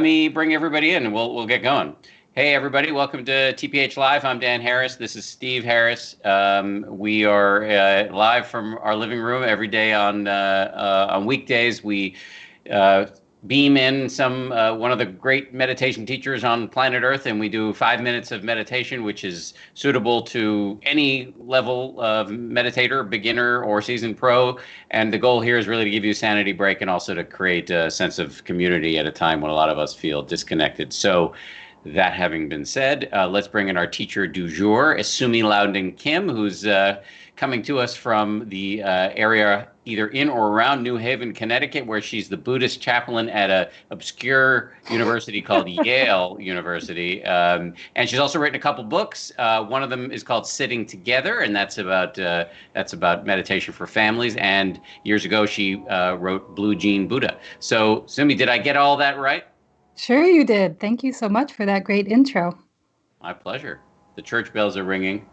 Me bring everybody in and we'll get going. Hey everybody, welcome to TPH Live. I'm Dan Harris. This is Steve Harris. We are live from our living room every day on weekdays. We beam in one of the great meditation teachers on planet Earth, and we do 5 minutes of meditation, which is suitable to any level of meditator, beginner or seasoned pro. And the goal here is really to give you a sanity break and also to create a sense of community at a time when a lot of us feel disconnected. So that having been said, let's bring in our teacher du jour, Sumi Loundon Kim, who's coming to us from the area either in or around New Haven, Connecticut, where she's the Buddhist chaplain at an obscure university called Yale University. And she's also written a couple books. One of them is called Sitting Together, and that's about meditation for families. And years ago, she wrote Blue Jean Buddha. So, Sumi, did I get all that right? Sure you did. Thank you so much for that great intro. My pleasure. The church bells are ringing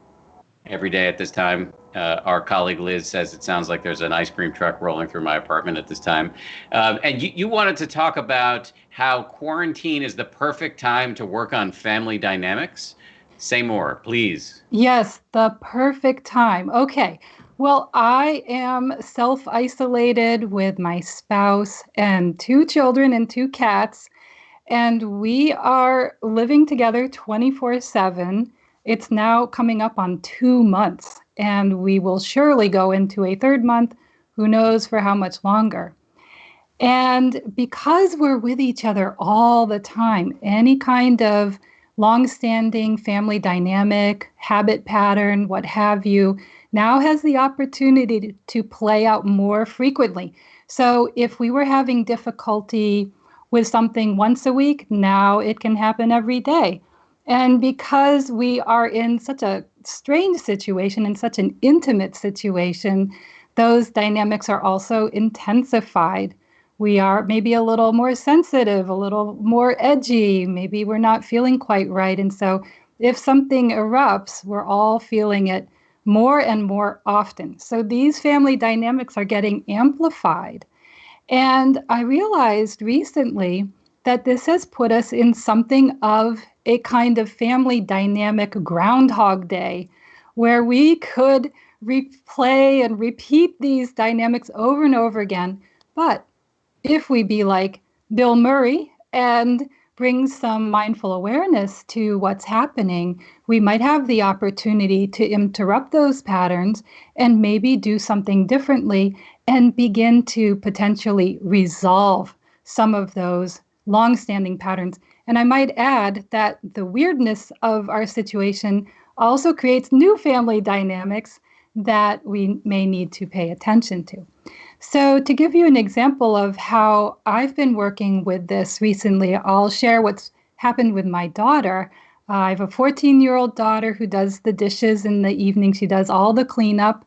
every day at this time. Our colleague Liz says it sounds like there's an ice cream truck rolling through my apartment at this time. And you wanted to talk about how quarantine is the perfect time to work on family dynamics. Say more, please. Yes, the perfect time. Okay. Well, I am self-isolated with my spouse and 2 children and 2 cats, and we are living together 24/7. It's now coming up on 2 months, and we will surely go into a third month, who knows for how much longer. And because we're with each other all the time, any kind of long-standing family dynamic, habit pattern, what have you, now has the opportunity to play out more frequently. So if we were having difficulty with something once a week, now it can happen every day. And because we are in such a strange situation, in such an intimate situation, those dynamics are also intensified. We are maybe a little more sensitive, a little more edgy, maybe we're not feeling quite right. And so if something erupts, we're all feeling it more and more often. So these family dynamics are getting amplified. And I realized recently that this has put us in something of a kind of family dynamic Groundhog Day, where we could replay and repeat these dynamics over and over again. But if we be like Bill Murray and bring some mindful awareness to what's happening, we might have the opportunity to interrupt those patterns and maybe do something differently and begin to potentially resolve some of those long-standing patterns. And I might add that the weirdness of our situation also creates new family dynamics that we may need to pay attention to. So to give you an example of how I've been working with this recently, I'll share what's happened with my daughter. I have a 14-year-old daughter who does the dishes in the evening. She does all the cleanup.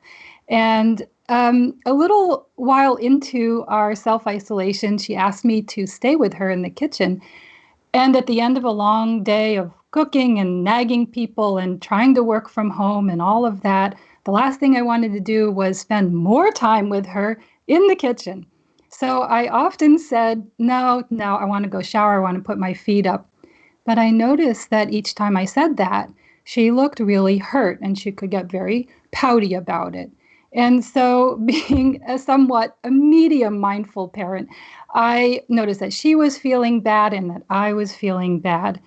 And a little while into our self-isolation, she asked me to stay with her in the kitchen. And at the end of a long day of cooking and nagging people and trying to work from home and all of that, the last thing I wanted to do was spend more time with her in the kitchen. So I often said, no, I want to go shower. I want to put my feet up. But I noticed that each time I said that, she looked really hurt and she could get very pouty about it. And so being a medium mindful parent, I noticed that she was feeling bad and that I was feeling bad.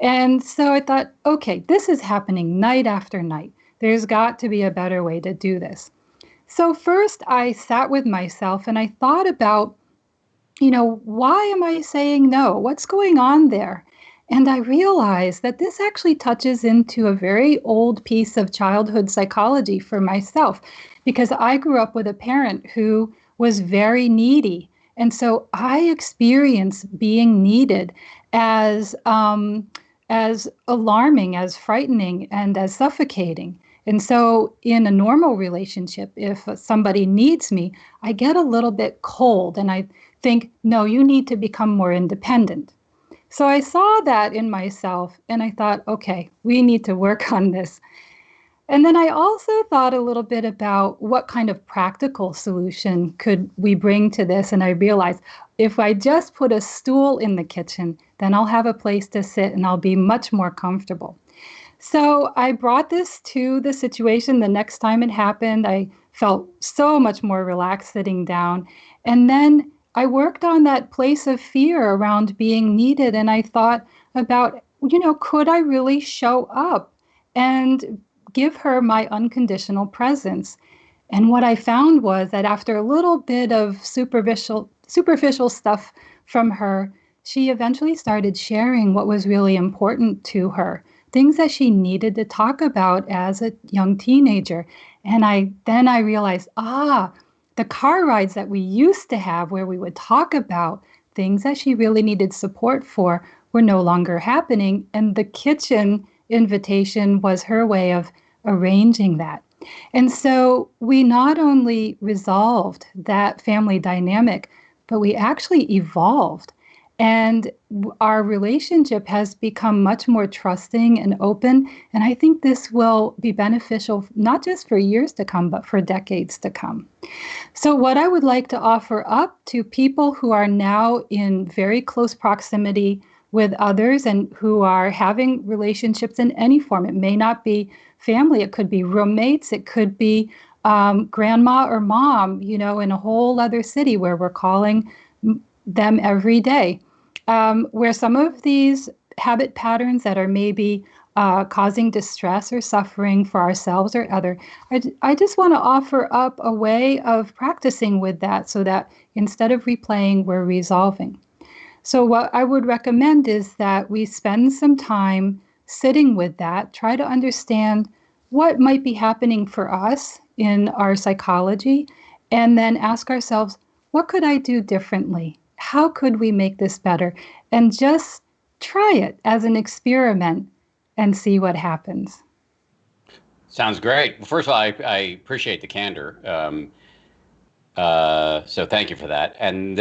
And so I thought, okay, this is happening night after night. There's got to be a better way to do this. So first I sat with myself and I thought about, why am I saying no? What's going on there? And I realized that this actually touches into a very old piece of childhood psychology for myself, because I grew up with a parent who was very needy. And so I experienced being needed as alarming, as frightening, and as suffocating. And so in a normal relationship, if somebody needs me, I get a little bit cold and I think, no, you need to become more independent. So I saw that in myself and I thought, okay, we need to work on this. And then I also thought a little bit about what kind of practical solution could we bring to this. And I realized if I just put a stool in the kitchen, then I'll have a place to sit and I'll be much more comfortable. So I brought this to the situation the next time it happened. I felt so much more relaxed sitting down. And then I worked on that place of fear around being needed. And I thought about, could I really show up and give her my unconditional presence? And what I found was that after a little bit of superficial stuff from her, she eventually started sharing what was really important to her, things that she needed to talk about as a young teenager. And I realized, the car rides that we used to have where we would talk about things that she really needed support for were no longer happening. And the kitchen invitation was her way of arranging that. And so we not only resolved that family dynamic, but we actually evolved. And our relationship has become much more trusting and open. And I think this will be beneficial not just for years to come, but for decades to come. So, what I would like to offer up to people who are now in very close proximity with others and who are having relationships in any form, it may not be family, it could be roommates, it could be grandma or mom, in a whole other city where we're calling them every day, where some of these habit patterns that are maybe causing distress or suffering for ourselves or other. I just want to offer up a way of practicing with that so that instead of replaying, we're resolving. So what I would recommend is that we spend some time sitting with that, try to understand what might be happening for us in our psychology, and then ask ourselves, what could I do differently? How could we make this better? And just try it as an experiment and see what happens. Sounds great. Well, first of all, I appreciate the candor. So thank you for that. And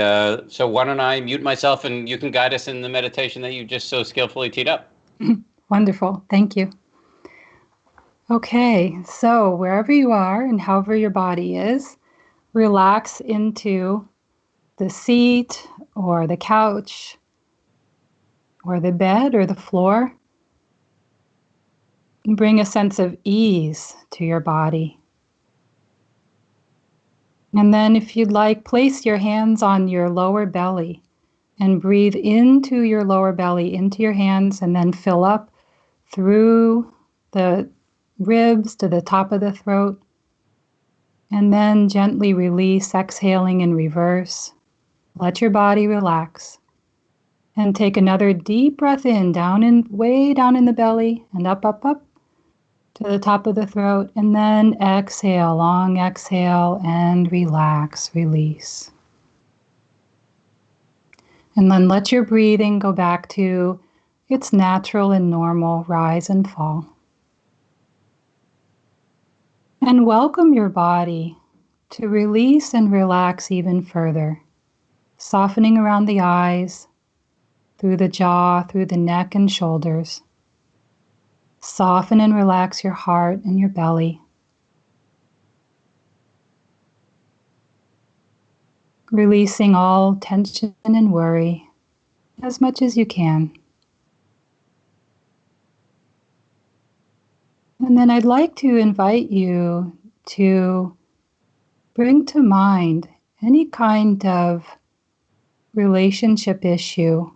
so why don't I mute myself and you can guide us in the meditation that you just so skillfully teed up. Wonderful. Thank you. Okay, so wherever you are and however your body is, relax into the seat or the couch or the bed or the floor. Bring a sense of ease to your body. And then, if you'd like, place your hands on your lower belly and breathe into your lower belly, into your hands, and then fill up through the ribs to the top of the throat. And then gently release, exhaling in reverse. Let your body relax. And take another deep breath in, way down in the belly, and up, up, up to the top of the throat, and then exhale, long exhale, and relax, release. And then let your breathing go back to its natural and normal rise and fall. And welcome your body to release and relax even further, softening around the eyes, through the jaw, through the neck and shoulders. Soften and relax your heart and your belly. Releasing all tension and worry as much as you can. And then I'd like to invite you to bring to mind any kind of relationship issue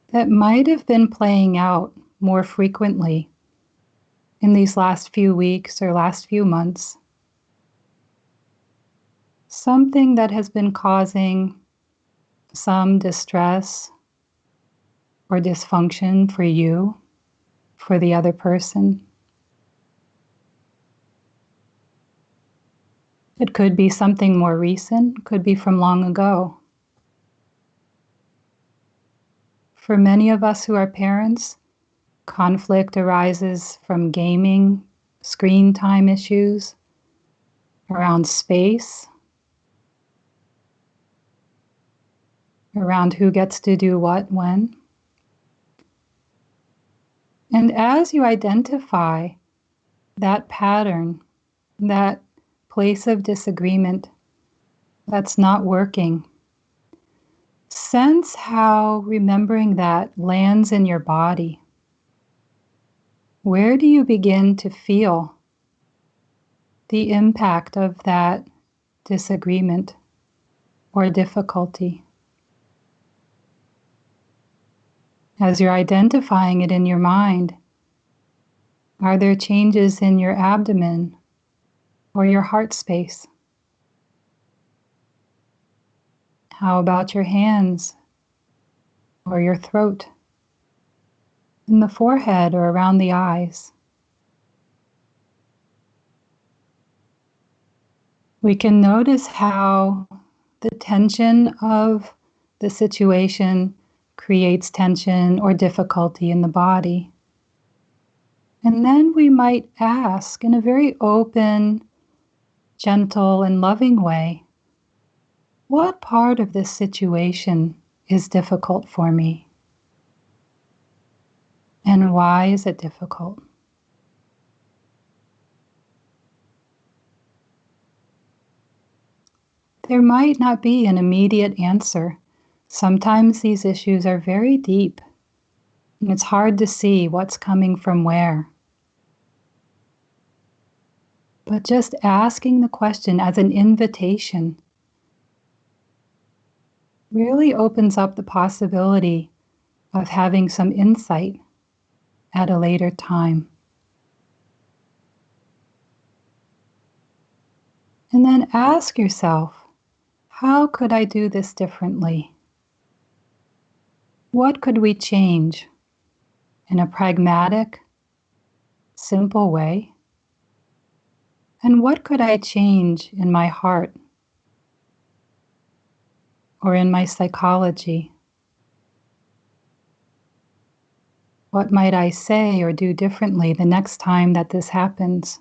that might have been playing out more frequently in these last few weeks or last few months. Something that has been causing some distress or dysfunction for you, for the other person. It could be something more recent, could be from long ago. For many of us who are parents, conflict arises from gaming, screen time issues, around space, around who gets to do what, when. And as you identify that pattern, that place of disagreement that's not working. Sense how remembering that lands in your body. Where do you begin to feel the impact of that disagreement or difficulty? As you're identifying it in your mind, are there changes in your abdomen or your heart space? How about your hands or your throat, in the forehead or around the eyes? We can notice how the tension of the situation creates tension or difficulty in the body. And then we might ask in a very open, gentle, and loving way, what part of this situation is difficult for me? And why is it difficult? There might not be an immediate answer. Sometimes these issues are very deep, and it's hard to see what's coming from where. But just asking the question as an invitation really opens up the possibility of having some insight at a later time. And then ask yourself, how could I do this differently? What could we change in a pragmatic, simple way? And what could I change in my heart or in my psychology? What might I say or do differently the next time that this happens?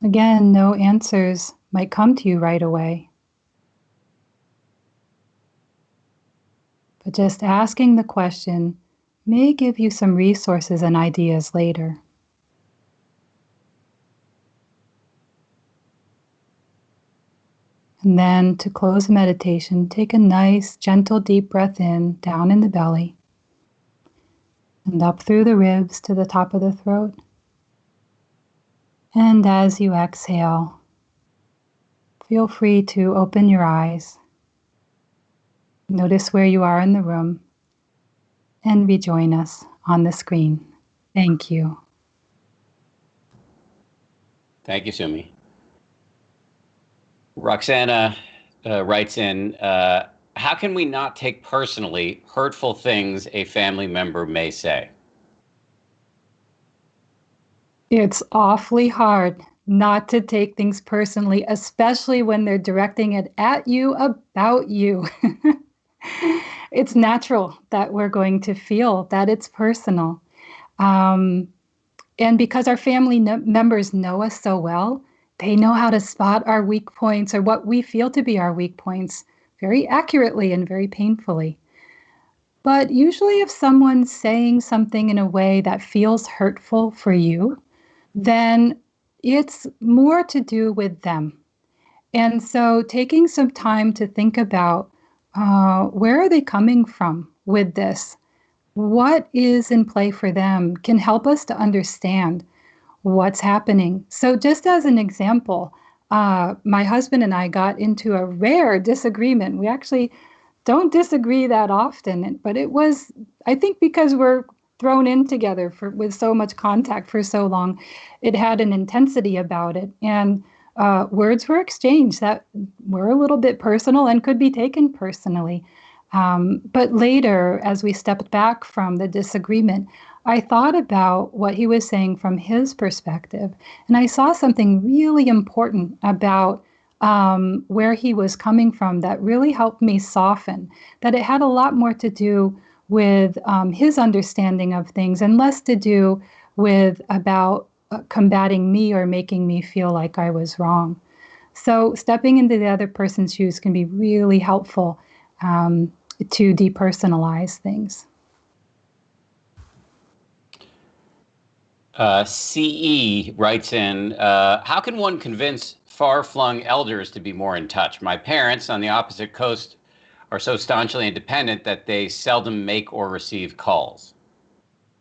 Again, no answers might come to you right away. But just asking the question may give you some resources and ideas later. And then to close the meditation, take a nice, gentle, deep breath in, down in the belly, and up through the ribs to the top of the throat. And as you exhale, feel free to open your eyes. Notice where you are in the room and rejoin us on the screen. Thank you. Thank you, Sumi. Roxana writes in, how can we not take personally hurtful things a family member may say? It's awfully hard not to take things personally, especially when they're directing it at you about you. It's natural that we're going to feel that it's personal. And because our family members know us so well, they know how to spot our weak points or what we feel to be our weak points very accurately and very painfully. But usually, if someone's saying something in a way that feels hurtful for you, then it's more to do with them. And so taking some time to think about where are they coming from with this? What is in play for them can help us to understand what's happening. So just as an example, my husband and I got into a rare disagreement. We actually don't disagree that often, but it was, I think because we're thrown in together with so much contact for so long, it had an intensity about it. And words were exchanged that were a little bit personal and could be taken personally. But later, as we stepped back from the disagreement, I thought about what he was saying from his perspective. And I saw something really important about where he was coming from that really helped me soften, that it had a lot more to do with his understanding of things and less to do with about combating me or making me feel like I was wrong. So stepping into the other person's shoes can be really helpful to depersonalize things. CE writes in, how can one convince far-flung elders to be more in touch? My parents on the opposite coast are so staunchly independent that they seldom make or receive calls.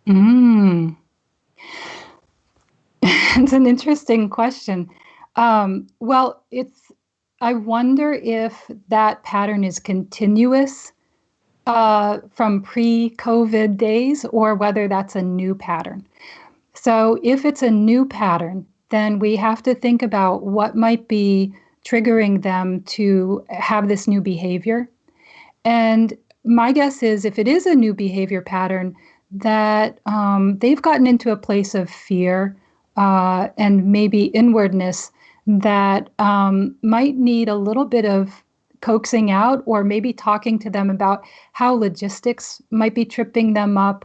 Mm. It's an interesting question. Well, I wonder if that pattern is continuous from pre-COVID days or whether that's a new pattern. So if it's a new pattern, then we have to think about what might be triggering them to have this new behavior. And my guess is if it is a new behavior pattern, that they've gotten into a place of fear and maybe inwardness that might need a little bit of coaxing out, or maybe talking to them about how logistics might be tripping them up.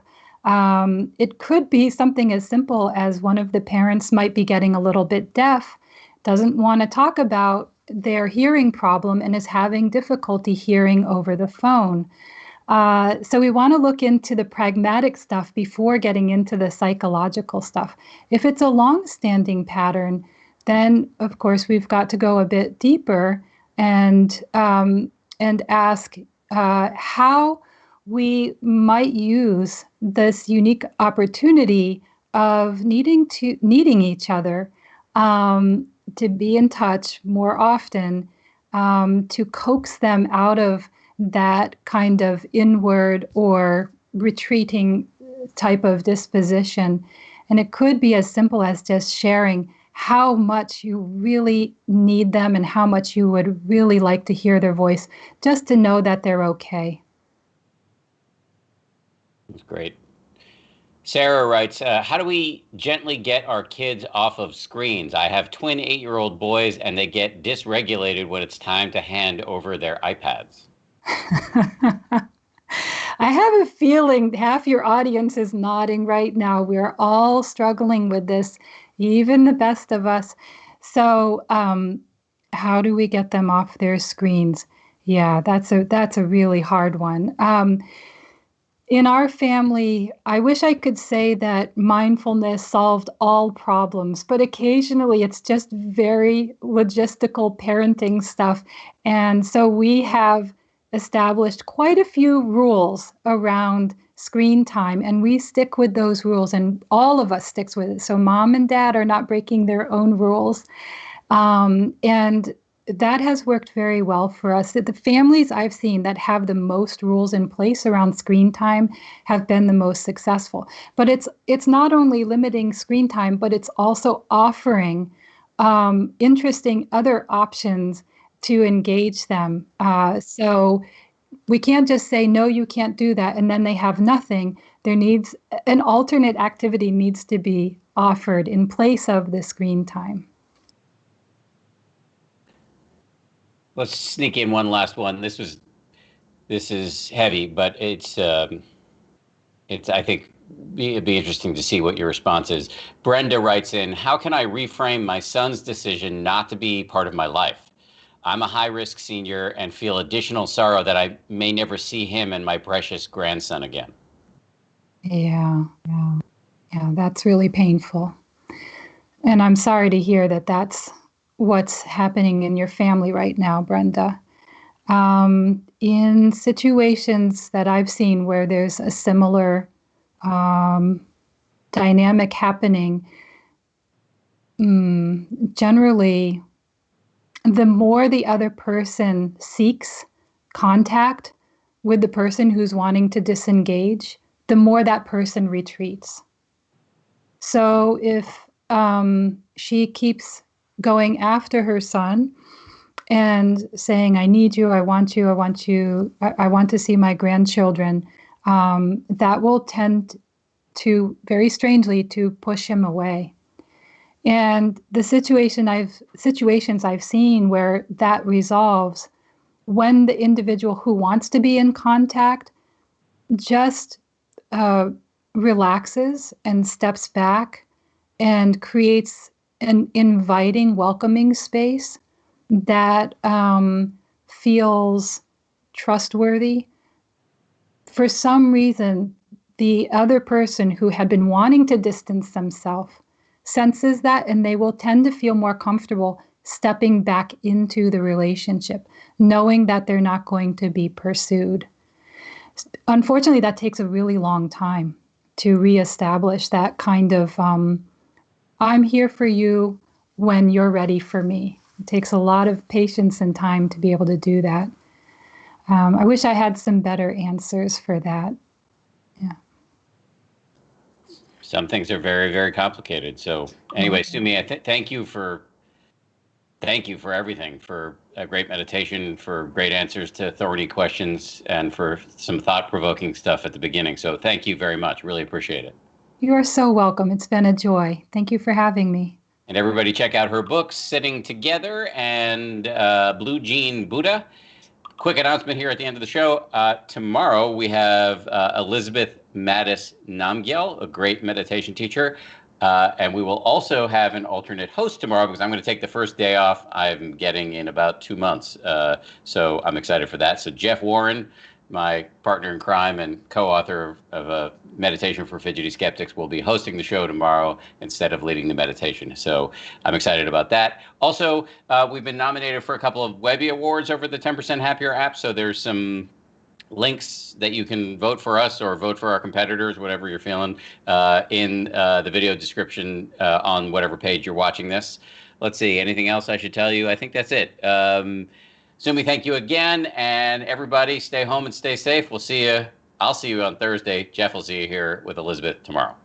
It could be something as simple as one of the parents might be getting a little bit deaf, doesn't want to talk about their hearing problem, and is having difficulty hearing over the phone. So we want to look into the pragmatic stuff before getting into the psychological stuff. If it's a long-standing pattern, then of course we've got to go a bit deeper and ask how we might use this unique opportunity of needing each other to be in touch more often, to coax them out of that kind of inward or retreating type of disposition. And it could be as simple as just sharing how much you really need them and how much you would really like to hear their voice, just to know that they're okay. That's great. Sarah writes, how do we gently get our kids off of screens? I have twin 8-year-old boys, and they get dysregulated when it's time to hand over their iPads. I have a feeling half your audience is nodding right now. We're all struggling with this, even the best of us. So, how do we get them off their screens? Yeah, that's a really hard one. In our family, I wish I could say that mindfulness solved all problems, but occasionally it's just very logistical parenting stuff. And so we have established quite a few rules around screen time, and we stick with those rules, and all of us sticks with it. So mom and dad are not breaking their own rules. And that has worked very well for us. The families I've seen that have the most rules in place around screen time have been the most successful. But it's not only limiting screen time, but it's also offering interesting other options to engage them. So we can't just say, no, you can't do that, and then they have nothing. There needs an alternate activity needs to be offered in place of the screen time. Let's sneak in one last one. This is heavy, but it's I think it'd be interesting to see what your response is. Brenda writes in, how can I reframe my son's decision not to be part of my life? I'm a high-risk senior and feel additional sorrow that I may never see him and my precious grandson again. Yeah, that's really painful. And I'm sorry to hear that that's what's happening in your family right now, Brenda. In situations that I've seen where there's a similar dynamic happening, generally, the more the other person seeks contact with the person who's wanting to disengage, the more that person retreats. So if she keeps going after her son and saying, I need you, I want you, I want you, I want to see my grandchildren, that will tend to, very strangely, to push him away. And the situations I've seen where that resolves, when the individual who wants to be in contact just relaxes and steps back and creates an inviting, welcoming space that feels trustworthy. For some reason, the other person who had been wanting to distance themselves senses that, and they will tend to feel more comfortable stepping back into the relationship, knowing that they're not going to be pursued. Unfortunately, that takes a really long time to reestablish that kind of I'm here for you when you're ready for me. It takes a lot of patience and time to be able to do that. I wish I had some better answers for that. Yeah. Some things are very, very complicated. So anyway, Sumi, thank you for everything, for a great meditation, for great answers to thorny questions, and for some thought-provoking stuff at the beginning. So thank you very much. Really appreciate it. You are so welcome. It's been a joy. Thank you for having me. And everybody check out her books, Sitting Together and Blue Jean Buddha. Quick announcement here at the end of the show. Tomorrow we have Elizabeth Mattis Namgyel, a great meditation teacher. And we will also have an alternate host tomorrow because I'm going to take the first day off I'm getting in about 2 months. So I'm excited for that. So Jeff Warren, my partner in crime and co-author of a Meditation for Fidgety Skeptics, will be hosting the show tomorrow instead of leading the meditation. So I'm excited about that. Also, we've been nominated for a couple of Webby Awards over the 10% Happier app. So there's some links that you can vote for us or vote for our competitors, whatever you're feeling, in the video description on whatever page you're watching this. Let's see, anything else I should tell you? I think that's it. Sumi, thank you again. And everybody, stay home and stay safe. We'll see you. I'll see you on Thursday. Jeff will see you here with Elizabeth tomorrow.